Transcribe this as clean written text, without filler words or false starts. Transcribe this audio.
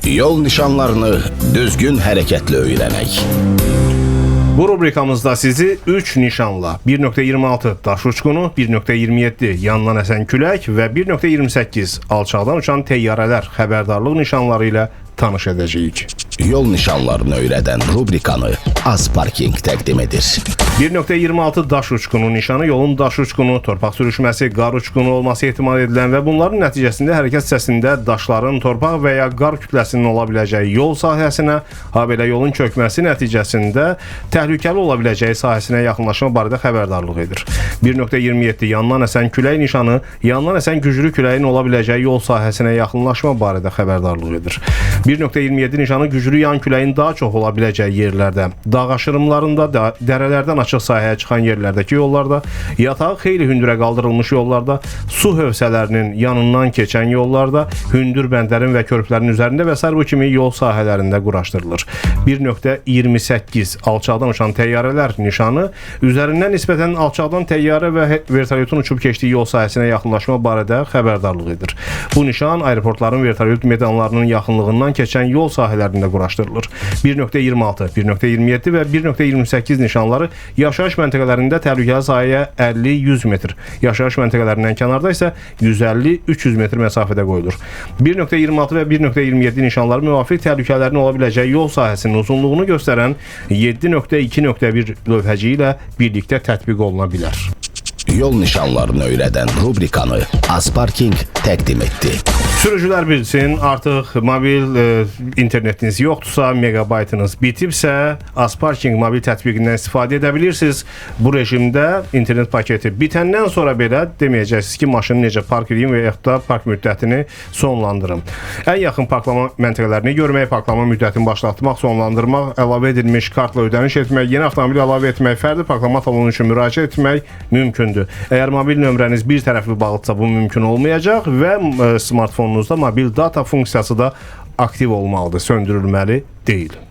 Yol nişanlarını düzgün hərəkətlə öyrənək. Bu rubrikamızda sizi 3 nişanla 1.26 daş uçqunu, 1.27 yandan əsən külək və 1.28 alçaqdan uçan təyyarələr xəbərdarlıq nişanları ilə tanış edəcəyik. Yol nişanlarını öyrədən rubrikanı Azparking təqdim edir. 1.26 daş uçqunu nişanı yolun daş uçqunu, torpaq sürüşməsi, qar uçqunu olması ehtimal edilən və bunların nəticəsində hərəkət hissəsində daşların, torpaq və ya qar kütləsinin ola biləcəyi yol sahəsinə, habelə yolun çökməsi nəticəsində təhlükəli ola biləcəyi sahəsinə yaxınlaşma barədə xəbərdarlıq edir. 1.27 yandan əsən külək nişanı yandan əsən güclü küləyin ola biləcəyi yol sahəsinə yaxınlaşma barədə xəbərdarlıq edir. 1.27 nişanı güclü yan küləyin daha çox ola biləcəyi yerlərdə, dağ aşırımlarında, dərələrdən açıq sahəyə çıxan yerlərdəki yollarda, yatağı xeyli hündürə qaldırılmış yollarda, su hövsələrinin yanından keçən yollarda, hündür bəndlərin və körpülərin üzərində və sair bu kimi yol sahələrində quraşdırılır. 1.28 alçaqdan uçan təyyarələr nişanı üzərindən nisbətən alçaqdan təyyarə və vertolyotun uçub keçdiyi yol sahəsinə yaxınlaşma barədə xəbərdarlıq edir. Bu nişan aeroportların vertolyot meydanlarının yaxınlığından keçən yol sahələrində quraşdırılır. 1.26, 1.27 və 1.28 nişanları yaşayış məntəqələrində təhlükəli sahəyə 50-100 metr, yaşayış məntəqələrindən kənarda isə 150-300 metr məsafədə qoyulur. 1.26 və 1.27 nişanları müvafiq təhlükələrin ola biləcəyi yol sahəsinin uzunluğunu göstərən 7.2.1 lövhəci ilə birlikdə tətbiq oluna bilər. Yol nişanlarını öyrədən rubrikanı Azparking təqdim etdi. Sürücülər bilsin, artıq mobil internetiniz yoxdursa, megabaytınız bitibsə, Azparking mobil tətbiqindən istifadə edə bilirsiniz. Bu rejimdə internet paketi bitəndən sonra belə deməyəcəksiniz ki, maşını necə park edeyim və yaxud da park müddətini sonlandırım. Ən yaxın parklama məntəqələrini görmək, parklama müddətini başlatmaq, sonlandırmaq, əlavə edilmiş kartla ödəniş etmək, yeni avtomobil əlavə etmək, fərdi parklama talonu üçün müraciət etmək mümkündür. Əgər mobil nömrəniz bir tərəfli bağlıdırsa, bu mümkün olmayacaq və smartfonunuzda mobil data funksiyası da aktiv olmalıdır, söndürülməli deyil.